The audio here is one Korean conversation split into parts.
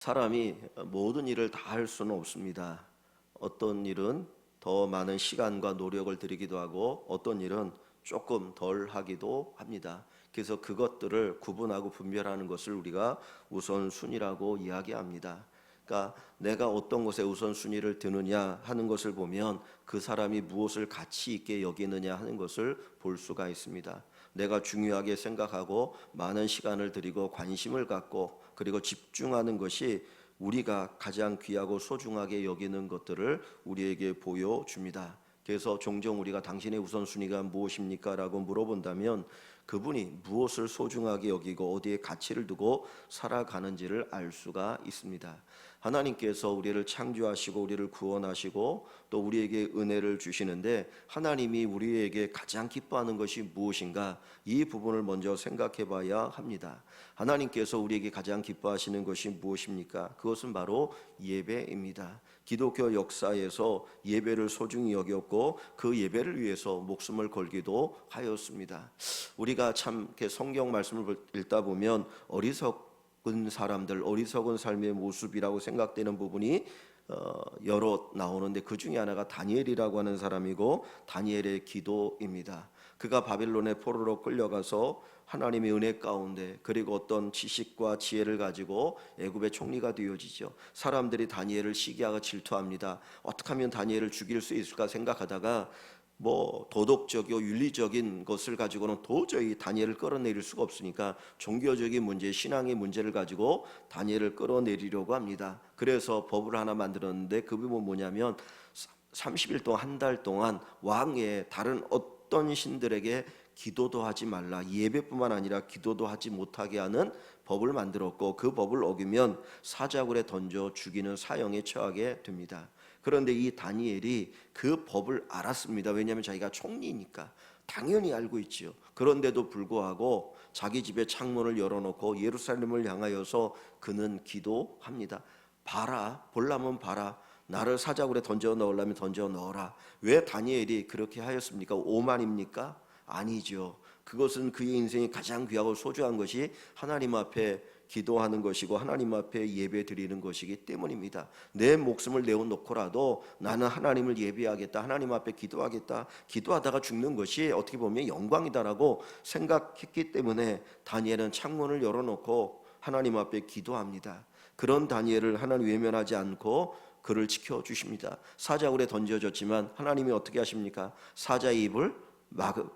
사람이 모든 일을 다 할 수는 없습니다. 어떤 일은 더 많은 시간과 노력을 들이기도 하고 어떤 일은 조금 덜 하기도 합니다. 그래서 그것들을 구분하고 분별하는 것을 우리가 우선순위라고 이야기합니다. 그러니까 내가 어떤 것에 우선순위를 두느냐 하는 것을 보면 그 사람이 무엇을 가치 있게 여기느냐 하는 것을 볼 수가 있습니다. 내가 중요하게 생각하고 많은 시간을 들이고 관심을 갖고 그리고 집중하는 것이 우리가 가장 귀하고 소중하게 여기는 것들을 우리에게 보여줍니다. 그래서 종종 우리가 당신의 우선순위가 무엇입니까? 라고 물어본다면 그분이 무엇을 소중하게 여기고 어디에 가치를 두고 살아가는지를 알 수가 있습니다. 하나님께서 우리를 창조하시고 우리를 구원하시고 또 우리에게 은혜를 주시는데 하나님이 우리에게 가장 기뻐하는 것이 무엇인가? 이 부분을 먼저 생각해 봐야 합니다. 하나님께서 우리에게 가장 기뻐하시는 것이 무엇입니까? 그것은 바로 예배입니다. 기독교 역사에서 예배를 소중히 여겼고 그 예배를 위해서 목숨을 걸기도 하였습니다. 우리가 참 이렇게 성경 말씀을 읽다 보면 어리석은 사람들, 어리석은 삶의 모습이라고 생각되는 부분이 여러 나오는데 그 중에 하나가 다니엘이라고 하는 사람이고 다니엘의 기도입니다. 그가 바빌론의 포로로 끌려가서 하나님의 은혜 가운데 그리고 어떤 지식과 지혜를 가지고 애굽의 총리가 되어지죠. 사람들이 다니엘을 시기하고 질투합니다. 어떻게 하면 다니엘을 죽일 수 있을까 생각하다가 도덕적이고 윤리적인 것을 가지고는 도저히 다니엘을 끌어내릴 수가 없으니까 종교적인 문제, 신앙의 문제를 가지고 다니엘을 끌어내리려고 합니다. 그래서 법을 하나 만들었는데 그 부분은 뭐냐면 30일 동안 한 달 동안 왕의 다른 어떤 신들에게 기도도 하지 말라, 예배뿐만 아니라 기도도 하지 못하게 하는 법을 만들었고 그 법을 어기면 사자굴에 던져 죽이는 사형에 처하게 됩니다. 그런데 이 다니엘이 그 법을 알았습니다. 왜냐하면 자기가 총리니까 당연히 알고 있지요. 그런데도 불구하고 자기 집에 창문을 열어놓고 예루살렘을 향하여서 그는 기도합니다. 봐라, 보려면 봐라. 나를 사자굴에 던져 넣으려면 던져 넣어라. 왜 다니엘이 그렇게 하였습니까? 오만입니까? 아니죠. 그것은 그의 인생이 가장 귀하고 소중한 것이 하나님 앞에 기도하는 것이고 하나님 앞에 예배 드리는 것이기 때문입니다. 내 목숨을 내어놓고라도 나는 하나님을 예배하겠다, 하나님 앞에 기도하겠다, 기도하다가 죽는 것이 어떻게 보면 영광이다라고 생각했기 때문에 다니엘은 창문을 열어놓고 하나님 앞에 기도합니다. 그런 다니엘을 하나님 외면하지 않고 그를 지켜주십니다. 사자굴에 던져졌지만 하나님이 어떻게 하십니까? 사자의 입을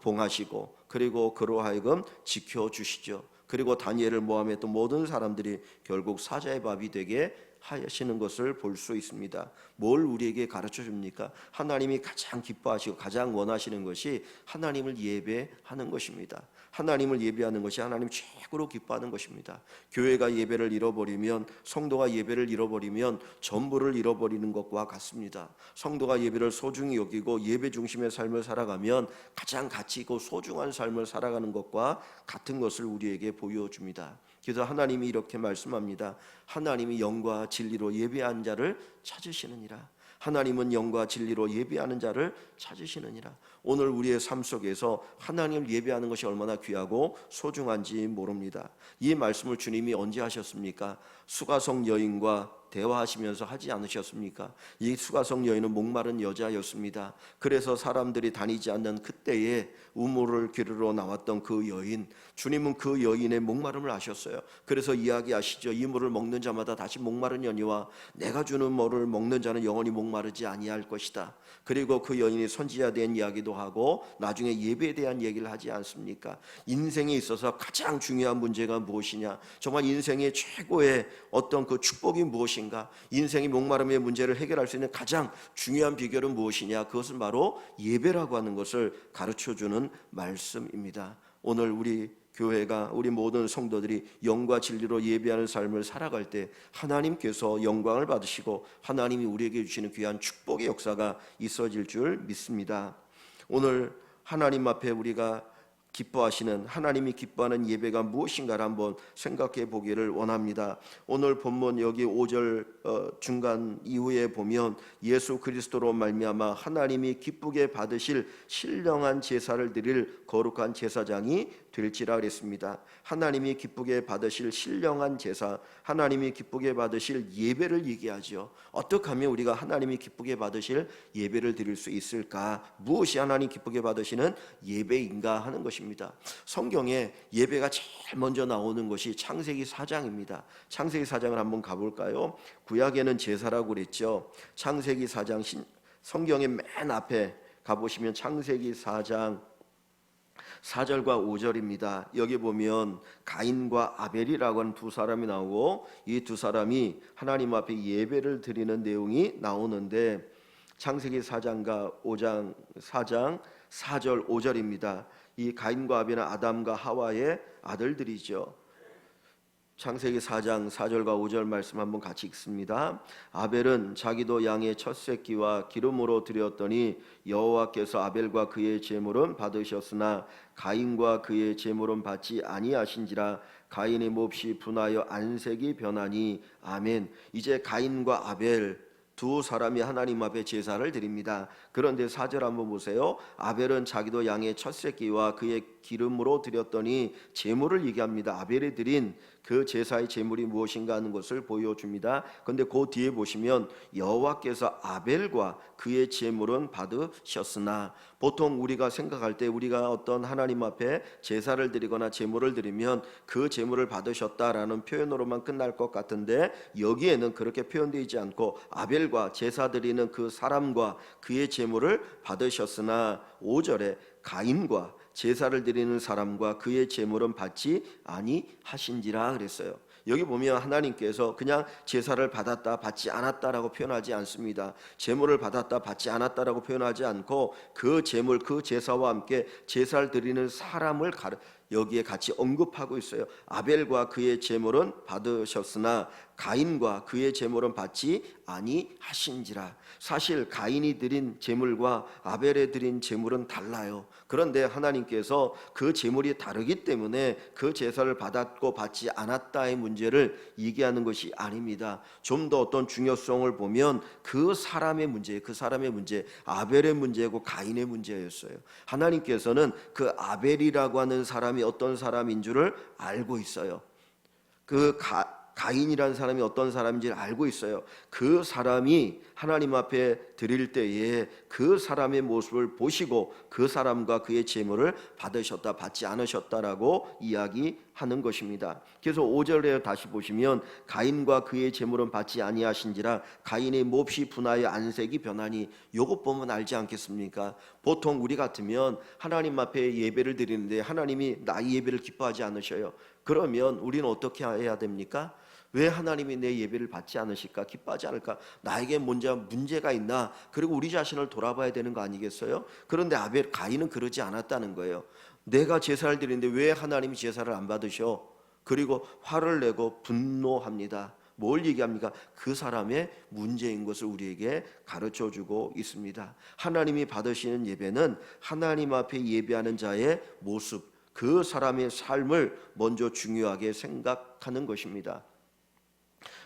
봉하시고 그리고 그로 하여금 지켜주시죠. 그리고 다니엘을 모함했던 모든 사람들이 결국 사자의 밥이 되게 하시는 것을 볼 수 있습니다. 뭘 우리에게 가르쳐 줍니까? 하나님이 가장 기뻐하시고 가장 원하시는 것이 하나님을 예배하는 것입니다. 하나님을 예배하는 것이 하나님 최고로 기뻐하는 것입니다. 교회가 예배를 잃어버리면, 성도가 예배를 잃어버리면 전부를 잃어버리는 것과 같습니다. 성도가 예배를 소중히 여기고 예배 중심의 삶을 살아가면 가장 가치 있고 소중한 삶을 살아가는 것과 같은 것을 우리에게 보여줍니다. 그래서 하나님이 이렇게 말씀합니다. 하나님이 영과 진리로 예배하는 자를 찾으시느니라. 하나님은 영과 진리로 예배하는 자를 찾으시느니라. 오늘 우리의 삶 속에서 하나님을 예배하는 것이 얼마나 귀하고 소중한지 모릅니다. 이 말씀을 주님이 언제 하셨습니까? 수가성 여인과 대화하시면서 하지 않으셨습니까? 이 수가성 여인은 목마른 여자였습니다. 그래서 사람들이 다니지 않는 그때에 우물을 기르러 나왔던 그 여인, 주님은 그 여인의 목마름을 아셨어요. 그래서 이야기하시죠. 이 물을 먹는 자마다 다시 목마르려니와 내가 주는 물을 먹는 자는 영원히 목마르지 아니할 것이다. 그리고 그 여인이 선지자에 대한 이야기도 하고 나중에 예배에 대한 얘기를 하지 않습니까? 인생에 있어서 가장 중요한 문제가 무엇이냐? 정말 인생의 최고의 어떤 그 축복이 무엇인가? 인생의 목마름의 문제를 해결할 수 있는 가장 중요한 비결은 무엇이냐? 그것은 바로 예배라고 하는 것을 가르쳐주는 말씀입니다. 오늘 우리 교회가, 우리 모든 성도들이 영과 진리로 예배하는 삶을 살아갈 때 하나님께서 영광을 받으시고 하나님이 우리에게 주시는 귀한 축복의 역사가 있어질 줄 믿습니다. 오늘 하나님 앞에 우리가 기뻐하시는, 하나님이 기뻐하는 예배가 무엇인가를 한번 생각해 보기를 원합니다. 오늘 본문 여기 5절 중간 이후에 보면 예수 그리스도로 말미암아 하나님이 기쁘게 받으실 신령한 제사를 드릴 거룩한 제사장이 될지라 그랬습니다. 하나님이 기쁘게 받으실 신령한 제사, 하나님이 기쁘게 받으실 예배를 얘기하죠. 어떻게 하면 우리가 하나님이 기쁘게 받으실 예배를 드릴 수 있을까? 무엇이 하나님 기쁘게 받으시는 예배인가 하는 것입니다. 성경에 예배가 제일 먼저 나오는 것이 창세기 4장입니다. 창세기 4장을 한번 가볼까요? 구약에는 제사라고 그랬죠. 창세기 4장 성경의 맨 앞에 가보시면 창세기 4장 4절과 5절입니다. 여기 보면 가인과 아벨이라고 하는 두 사람이 나오고 이 두 사람이 하나님 앞에 예배를 드리는 내용이 나오는데 창세기 4장과 5장 4장 4절 5절입니다. 이 가인과 아벨은 아담과 하와의 아들들이죠. 창세기 4장 4절과 5절 말씀 한번 같이 읽습니다. 아벨은 자기도 양의 첫 새끼와 기름으로 드렸더니 여호와께서 아벨과 그의 제물은 받으셨으나 가인과 그의 제물은 받지 아니하신지라. 가인의 몹시 분하여 안색이 변하니. 아멘. 이제 가인과 아벨 두 사람이 하나님 앞에 제사를 드립니다. 그런데 4절 한번 보세요. 아벨은 자기도 양의 첫 새끼와 그의 기름으로 드렸더니 제물을 얘기합니다. 아벨이 드린 그 제사의 제물이 무엇인가 하는 것을 보여줍니다. 그런데 그 뒤에 보시면 여호와께서 아벨과 그의 제물은 받으셨으나, 보통 우리가 생각할 때 우리가 어떤 하나님 앞에 제사를 드리거나 제물을 드리면 그 제물을 받으셨다라는 표현으로만 끝날 것 같은데 여기에는 그렇게 표현되지 않고 아벨과 제사 드리는 그 사람과 그의 제물을 받으셨으나 5절에 가인과 제사를 드리는 사람과 그의 제물은 받지 아니하신지라 그랬어요. 여기 보면 하나님께서 그냥 제사를 받았다 받지 않았다라고 표현하지 않습니다. 제물을 받았다 받지 않았다라고 표현하지 않고 그 제물 그 제사와 함께 제사를 드리는 사람을 여기에 같이 언급하고 있어요. 아벨과 그의 제물은 받으셨으나 가인과 그의 제물은 받지 아니하신지라. 사실 가인이 드린 제물과 아벨이 드린 제물은 달라요. 그런데 하나님께서 그 제물이 다르기 때문에 그 제사를 받았고 받지 않았다의 문제를 얘기하는 것이 아닙니다. 좀 더 어떤 중요성을 보면 그 사람의 문제, 아벨의 문제고 가인의 문제였어요. 하나님께서는 그 아벨이라고 하는 사람이 어떤 사람인 줄을 알고 있어요. 그 가인이라는 사람이 어떤 사람인지를 알고 있어요. 그 사람이 하나님 앞에 드릴 때에 그 사람의 모습을 보시고 그 사람과 그의 제물을 받으셨다 받지 않으셨다라고 이야기하는 것입니다. 그래서 5절에 다시 보시면 가인과 그의 제물은 받지 아니하신지라. 가인의 몹시 분하여 안색이 변하니. 요것 보면 알지 않겠습니까? 보통 우리 같으면 하나님 앞에 예배를 드리는데 하나님이 나의 예배를 기뻐하지 않으셔요. 그러면 우리는 어떻게 해야 됩니까? 왜 하나님이 내 예배를 받지 않으실까? 기뻐하지 않을까? 나에게 문제가 있나? 그리고 우리 자신을 돌아봐야 되는 거 아니겠어요? 그런데 가인은 그러지 않았다는 거예요. 내가 제사를 드리는데 왜 하나님이 제사를 안 받으셔? 그리고 화를 내고 분노합니다. 뭘 얘기합니까? 그 사람의 문제인 것을 우리에게 가르쳐주고 있습니다. 하나님이 받으시는 예배는 하나님 앞에 예배하는 자의 모습, 그 사람의 삶을 먼저 중요하게 생각하는 것입니다.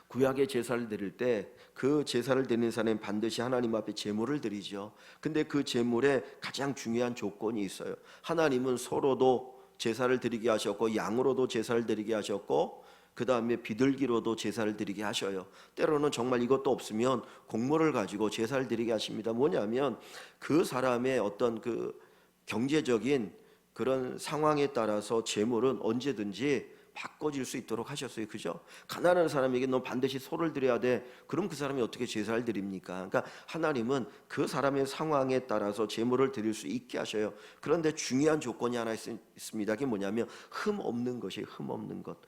구약의 제사를 드릴 때 그 제사를 드리는 사람은 반드시 하나님 앞에 제물을 드리죠. 근데 그 제물에 가장 중요한 조건이 있어요. 하나님은 소로도 제사를 드리게 하셨고 양으로도 제사를 드리게 하셨고 그 다음에 비둘기로도 제사를 드리게 하셔요. 때로는 정말 이것도 없으면 곡물을 가지고 제사를 드리게 하십니다. 뭐냐면 그 사람의 어떤 그 경제적인 그런 상황에 따라서 제물은 언제든지 바꿔질 수 있도록 하셨어요. 그죠? 가난한 사람에게 너 반드시 소를 드려야 돼. 그럼 그 사람이 어떻게 제사를 드립니까? 그러니까 하나님은 그 사람의 상황에 따라서 제물을 드릴 수 있게 하셔요. 그런데 중요한 조건이 하나 있습니다. 그게 뭐냐면 흠 없는 것이 흠 없는 것.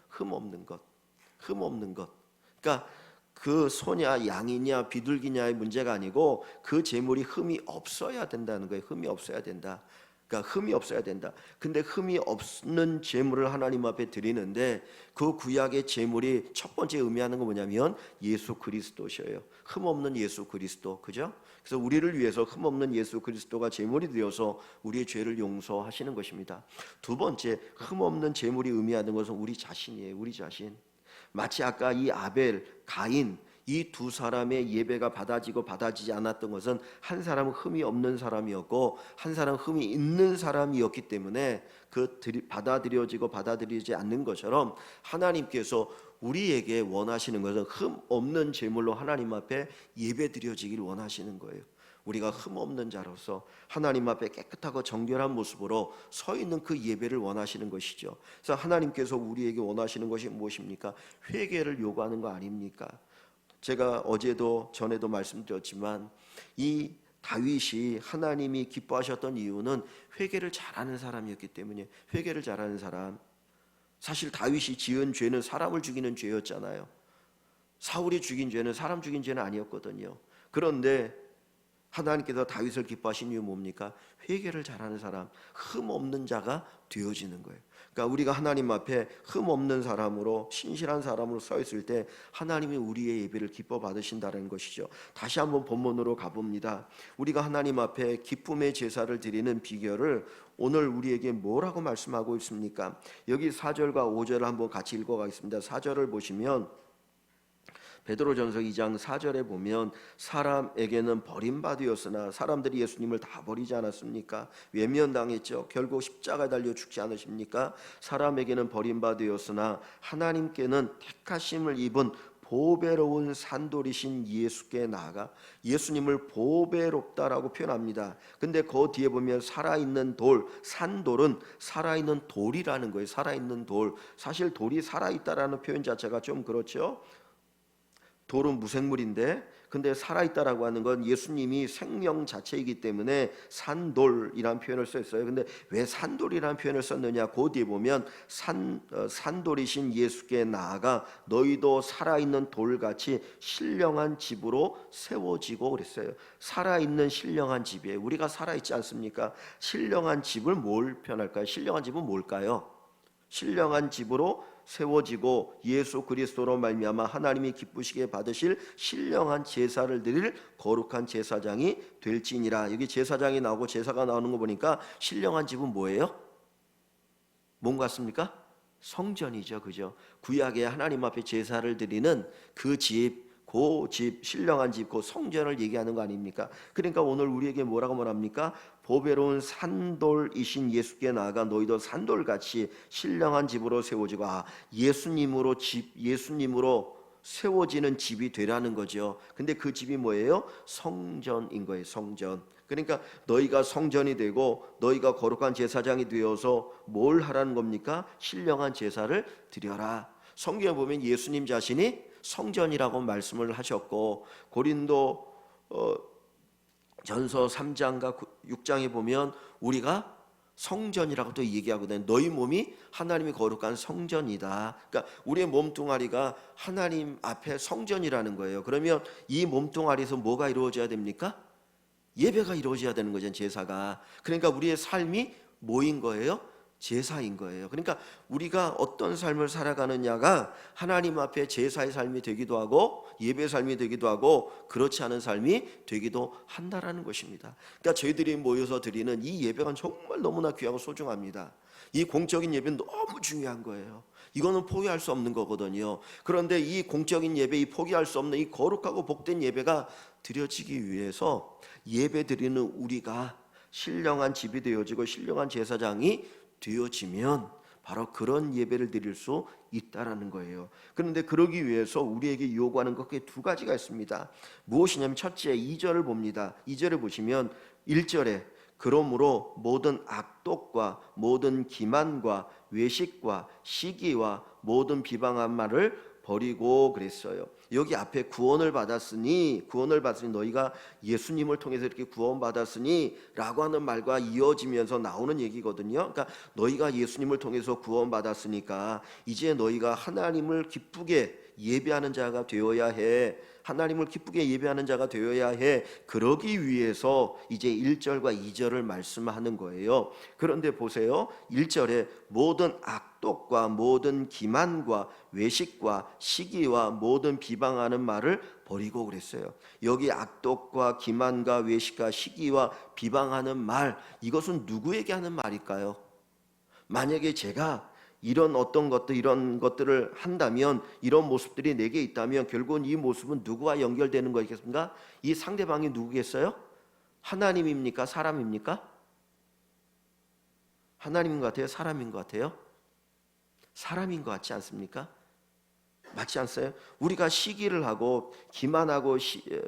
그러니까 그 소냐 양이냐 비둘기냐의 문제가 아니고 그 제물이 흠이 없어야 된다는 거예요. 흠이 없어야 된다. 그러니까 흠이 없어야 된다. 근데 흠이 없는 제물을 하나님 앞에 드리는데 그 구약의 제물이 첫 번째 의미하는 건 뭐냐면 예수 그리스도셔요. 흠 없는 예수 그리스도. 그죠? 그래서 우리를 위해서 흠 없는 예수 그리스도가 제물이 되어서 우리의 죄를 용서하시는 것입니다. 두 번째, 흠 없는 제물이 의미하는 것은 우리 자신이에요. 우리 자신. 마치 아까 이 아벨, 가인 이 두 사람의 예배가 받아지고 받아지지 않았던 것은 한 사람은 흠이 없는 사람이었고 한 사람은 흠이 있는 사람이었기 때문에 그 받아들여지고 받아들이지 않는 것처럼 하나님께서 우리에게 원하시는 것은 흠 없는 제물로 하나님 앞에 예배드려지길 원하시는 거예요. 우리가 흠 없는 자로서 하나님 앞에 깨끗하고 정결한 모습으로 서 있는 그 예배를 원하시는 것이죠. 그래서 하나님께서 우리에게 원하시는 것이 무엇입니까? 회개를 요구하는 거 아닙니까? 제가 어제도 전에도 말씀드렸지만 이 다윗이 하나님이 기뻐하셨던 이유는 회개를 잘하는 사람이었기 때문에. 회개를 잘하는 사람, 사실 다윗이 지은 죄는 사람을 죽이는 죄였잖아요. 사울이 죽인 죄는 사람 죽인 죄는 아니었거든요. 그런데 하나님께서 다윗을 기뻐하신 이유 뭡니까? 회개를 잘하는 사람, 흠 없는 자가 되어지는 거예요. 그러니까 우리가 하나님 앞에 흠 없는 사람으로, 신실한 사람으로 서 있을 때 하나님이 우리의 예배를 기뻐 받으신다는 것이죠. 다시 한번 본문으로 가봅니다. 우리가 하나님 앞에 기쁨의 제사를 드리는 비결을 오늘 우리에게 뭐라고 말씀하고 있습니까? 여기 4절과 5절을 한번 같이 읽어가겠습니다. 4절을 보시면 베드로전서 2장 4절에 보면 사람에게는 버림받으였으나 사람들이 예수님을 다 버리지 않았습니까? 외면당했죠. 결국 십자가에 달려 죽지 않으십니까? 사람에게는 버림받으였으나 하나님께는 택하심을 입은 보배로운 산돌이신 예수께 나아가 예수님을 보배롭다라고 표현합니다. 근데 그 뒤에 보면 살아있는 돌, 산돌은 살아있는 돌이라는 거예요. 살아있는 돌. 사실 돌이 살아있다라는 표현 자체가 좀 그렇죠. 돌은 무생물인데 근데 살아있다라고 하는 건 예수님이 생명 자체이기 때문에 산돌이라는 표현을 썼어요. 근데 왜 산돌이라는 표현을 썼느냐? 그 뒤에 보면 산돌이신 예수께 나아가 너희도 살아있는 돌같이 신령한 집으로 세워지고 그랬어요. 살아있는 신령한 집에 우리가 살아있지 않습니까? 신령한 집을 뭘 표현할까요? 신령한 집은 뭘까요? 신령한 집으로 세워지고 예수 그리스도로 말미암아 하나님이 기쁘시게 받으실 신령한 제사를 드릴 거룩한 제사장이 될지니라. 여기 제사장이 나오고 제사가 나오는 거 보니까 신령한 집은 뭐예요? 뭔 같습니까? 성전이죠, 그죠? 구약에 하나님 앞에 제사를 드리는 그 집, 그 집, 신령한 집, 그 성전을 얘기하는 거 아닙니까? 그러니까 오늘 우리에게 뭐라고 말합니까? 보배로운 산돌이신 예수께 나아가 너희도 산돌같이 신령한 집으로 세워지고, 예수님으로 세워지는 집이 되라는 거죠. 근데 그 집이 뭐예요? 성전인 거예요. 성전. 그러니까 너희가 성전이 되고 너희가 거룩한 제사장이 되어서 뭘 하라는 겁니까? 신령한 제사를 드려라. 성경에 보면 예수님 자신이 성전이라고 말씀을 하셨고, 고린도 전서 3장과 6장에 보면 우리가 성전이라고 또 얘기하거든요. 너희 몸이 하나님이 거룩한 성전이다. 그러니까 우리의 몸뚱아리가 하나님 앞에 성전이라는 거예요. 그러면 이 몸뚱아리에서 뭐가 이루어져야 됩니까? 예배가 이루어져야 되는 거죠. 제사가. 그러니까 우리의 삶이 뭐인 거예요? 제사인 거예요. 그러니까 우리가 어떤 삶을 살아가느냐가 하나님 앞에 제사의 삶이 되기도 하고 예배의 삶이 되기도 하고 그렇지 않은 삶이 되기도 한다라는 것입니다. 그러니까 저희들이 모여서 드리는 이 예배가 정말 너무나 귀하고 소중합니다. 이 공적인 예배는 너무 중요한 거예요. 이거는 포기할 수 없는 거거든요. 그런데 이 공적인 예배, 이 포기할 수 없는 이 거룩하고 복된 예배가 드려지기 위해서 예배 드리는 우리가 신령한 집이 되어지고 신령한 제사장이 되어지면 바로 그런 예배를 드릴 수 있다라는 거예요. 그런데 그러기 위해서 우리에게 요구하는 것 크게 두 가지가 있습니다. 무엇이냐면 첫째, 2절을 봅니다. 2절을 보시면 1절에 그러므로 모든 악독과 모든 기만과 외식과 시기와 모든 비방한 말을 버리고 그랬어요. 여기 앞에 구원을 받았으니 너희가 예수님을 통해서 이렇게 구원받았으니 라고 하는 말과 이어지면서 나오는 얘기거든요. 그러니까 너희가 예수님을 통해서 구원받았으니까 이제 너희가 하나님을 기쁘게 예배하는 자가 되어야 해. 하나님을 기쁘게 예배하는 자가 되어야 해. 그러기 위해서 이제 1절과 2절을 말씀하는 거예요. 그런데 보세요. 1절에 모든 악독과 모든 기만과 외식과 시기와 모든 비방하는 말을 버리고 그랬어요. 여기 악독과 기만과 외식과 시기와 비방하는 말, 이것은 누구에게 하는 말일까요? 만약에 제가 이런 어떤 것들 이런 것들을 한다면 이런 모습들이 내게 있다면 결국은 이 모습은 누구와 연결되는 거겠습니까? 이 상대방이 누구겠어요? 하나님입니까? 사람입니까? 하나님인 것 같아요? 사람인 것 같아요? 사람인 것 같지 않습니까? 맞지 않어요? 우리가 시기를 하고 기만하고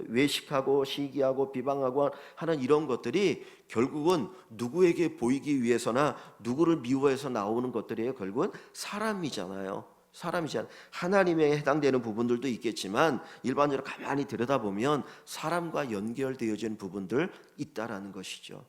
외식하고 시기하고 비방하고 하는 이런 것들이 결국은 누구에게 보이기 위해서나 누구를 미워해서 나오는 것들이에요. 결국은 사람이잖아요. 사람이잖아요. 하나님에 해당되는 부분들도 있겠지만 일반적으로 가만히 들여다보면 사람과 연결되어진 부분들 있다라는 것이죠.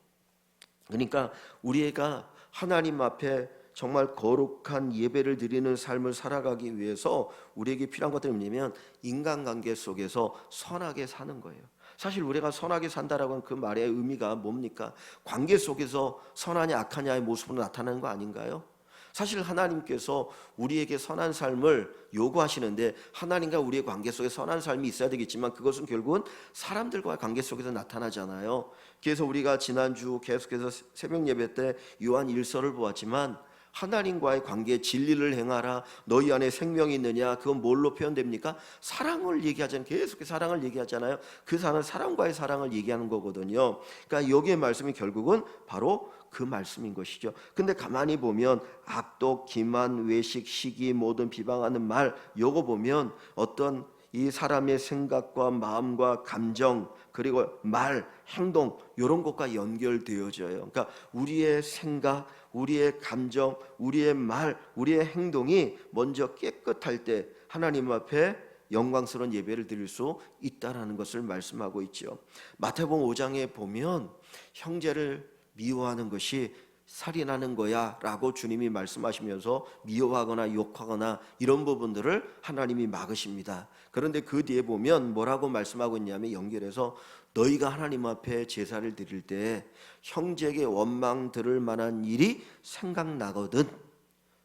그러니까 우리가 하나님 앞에 정말 거룩한 예배를 드리는 삶을 살아가기 위해서 우리에게 필요한 것들이 뭐냐면 인간관계 속에서 선하게 사는 거예요. 사실 우리가 선하게 산다라고 하는 그 말의 의미가 뭡니까? 관계 속에서 선하냐 악하냐의 모습으로 나타나는 거 아닌가요? 사실 하나님께서 우리에게 선한 삶을 요구하시는데 하나님과 우리의 관계 속에 선한 삶이 있어야 되겠지만 그것은 결국은 사람들과의 관계 속에서 나타나잖아요. 그래서 우리가 지난주 계속해서 새벽 예배 때 요한 1서를 보았지만 하나님과의 관계 진리를 행하라 너희 안에 생명이 있느냐 그건 뭘로 표현됩니까? 사랑을 얘기하잖아요. 계속 사랑을 얘기하잖아요. 그 사랑과의 사랑을 얘기하는 거거든요. 그러니까 여기의 말씀이 결국은 바로 그 말씀인 것이죠. 근데 가만히 보면 악독, 기만, 외식, 시기, 모든 비방하는 말 요거 보면 어떤 이 사람의 생각과 마음과 감정 그리고 말, 행동 이런 것과 연결되어져요. 그러니까 우리의 생각, 우리의 감정, 우리의 말, 우리의 행동이 먼저 깨끗할 때 하나님 앞에 영광스러운 예배를 드릴 수 있다라는 것을 말씀하고 있죠. 마태복음 5장에 보면 형제를 미워하는 것이 살인하는 거야 라고 주님이 말씀하시면서 미워하거나 욕하거나 이런 부분들을 하나님이 막으십니다. 그런데 그 뒤에 보면 뭐라고 말씀하고 있냐면 연결해서 너희가 하나님 앞에 제사를 드릴 때 형제에게 원망 들을 만한 일이 생각나거든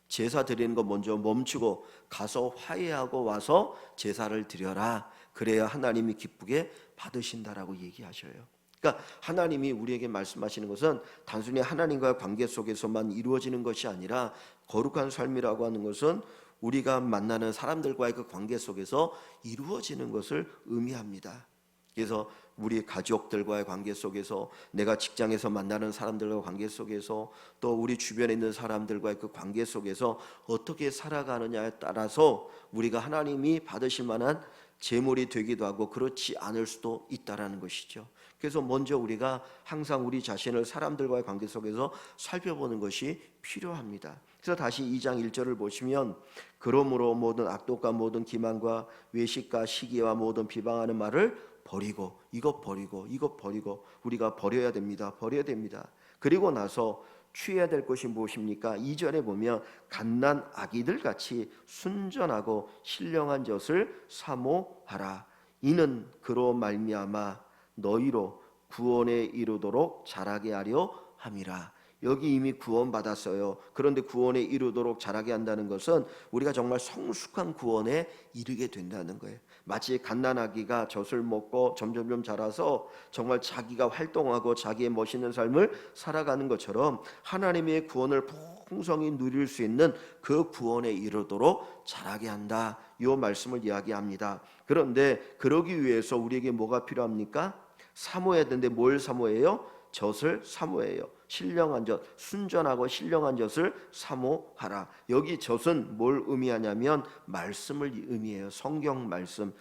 제사 드리는 거 먼저 멈추고 가서 화해하고 와서 제사를 드려라. 그래야 하나님이 기쁘게 받으신다라고 얘기하셔요. 그러니까 하나님이 우리에게 말씀하시는 것은 단순히 하나님과의 관계 속에서만 이루어지는 것이 아니라 거룩한 삶이라고 하는 것은 우리가 만나는 사람들과의 그 관계 속에서 이루어지는 것을 의미합니다. 그래서 우리 가족들과의 관계 속에서 내가 직장에서 만나는 사람들과의 관계 속에서 또 우리 주변에 있는 사람들과의 그 관계 속에서 어떻게 살아가느냐에 따라서 우리가 하나님이 받으실 만한 제물이 되기도 하고 그렇지 않을 수도 있다라는 것이죠. 그래서 먼저 우리가 항상 우리 자신을 사람들과의 관계 속에서 살펴보는 것이 필요합니다. 그래서 다시 2장 1절을 보시면 그러므로 모든 악독과 모든 기만과 외식과 시기와 모든 비방하는 말을 버리고 이것 버리고 우리가 버려야 됩니다. 버려야 됩니다. 그리고 나서 취해야 될 것이 무엇입니까? 2절에 보면 갓난 아기들 같이 순전하고 신령한 젖을 사모하라. 이는 그로 말미암아 너희로 구원에 이르도록 자라게 하려 함이라. 여기 이미 구원 받았어요. 그런데 구원에 이르도록 자라게 한다는 것은 우리가 정말 성숙한 구원에 이르게 된다는 거예요. 마치 갓난아기가 젖을 먹고 점점점 자라서 정말 자기가 활동하고 자기의 멋있는 삶을 살아가는 것처럼 하나님의 구원을 풍성히 누릴 수 있는 그 구원에 이르도록 자라게 한다. 이 말씀을 이야기합니다. 그런데 그러기 위해서 우리에게 뭐가 필요합니까? 사모해야 되는데 뭘 사모해요? 젖을 사모해요. 신령한 젖, 순전하고 신령한 젖을 사모하라. 여기 젖은 뭘 의미하냐면 말씀을 의미해요. 성경 말씀,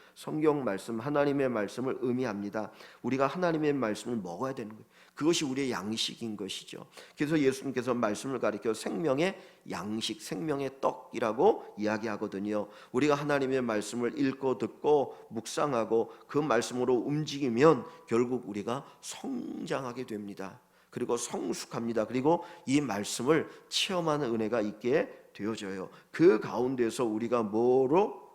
하나님의 말씀을 의미합니다. 우리가 하나님의 말씀을 먹어야 되는 거예요. 그것이 우리의 양식인 것이죠. 그래서 예수님께서 말씀을 가리켜 생명의 양식, 생명의 떡이라고 이야기하거든요. 우리가 하나님의 말씀을 읽고 듣고 묵상하고 그 말씀으로 움직이면 결국 우리가 성장하게 됩니다. 그리고 성숙합니다. 그리고 이 말씀을 체험하는 은혜가 있게 되어져요. 그 가운데서 우리가 뭐로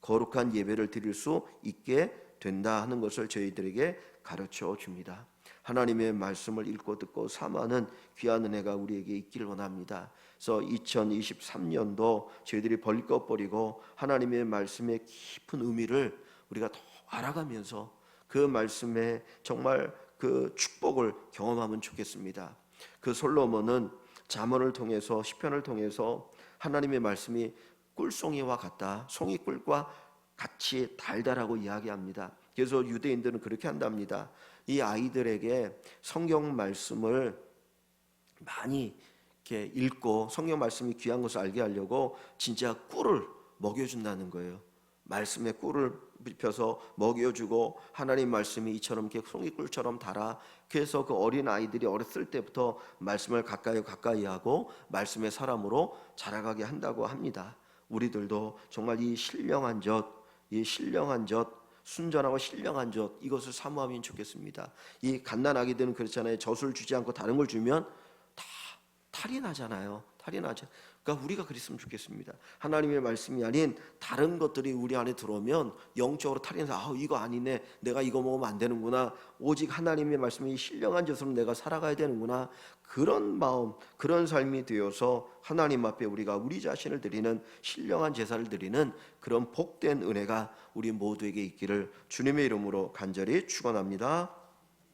거룩한 예배를 드릴 수 있게 된다 하는 것을 저희들에게 가르쳐 줍니다. 하나님의 말씀을 읽고 듣고 삼하는 귀한 은혜가 우리에게 있기를 원합니다. 그래서 2023년도 저희들이 벌릴 것 버리고 하나님의 말씀의 깊은 의미를 우리가 더 알아가면서 그 말씀에 정말 그 축복을 경험하면 좋겠습니다. 그 솔로몬은 잠언을 통해서 시편을 통해서 하나님의 말씀이 꿀송이와 같다. 송이 꿀과 같이 달달하고 이야기합니다. 그래서 유대인들은 그렇게 한답니다. 이 아이들에게 성경 말씀을 많이 이렇게 읽고 성경 말씀이 귀한 것을 알게 하려고 진짜 꿀을 먹여준다는 거예요. 말씀에 꿀을 입혀서 먹여주고 하나님 말씀이 이처럼 이렇게 송이꿀처럼 달아. 그래서 그 어린 아이들이 어렸을 때부터 말씀을 가까이 하고 말씀의 사람으로 자라가게 한다고 합니다. 우리들도 정말 이 신령한 젖, 순전하고 신령한 젖, 이것을 사모하면 좋겠습니다. 이 갓난아기들은 그렇잖아요. 젖을 주지 않고 다른 걸 주면 다 탈이 나잖아요. 탈이 나죠. 그러니까 우리가 그랬으면 좋겠습니다. 하나님의 말씀이 아닌 다른 것들이 우리 안에 들어오면 영적으로 탈이 나서 이거 아니네, 내가 이거 먹으면 안 되는구나, 오직 하나님의 말씀이 신령한 젖으로 내가 살아가야 되는구나, 그런 마음, 그런 삶이 되어서 하나님 앞에 우리가 우리 자신을 드리는 신령한 제사를 드리는 그런 복된 은혜가 우리 모두에게 있기를 주님의 이름으로 간절히 축원합니다.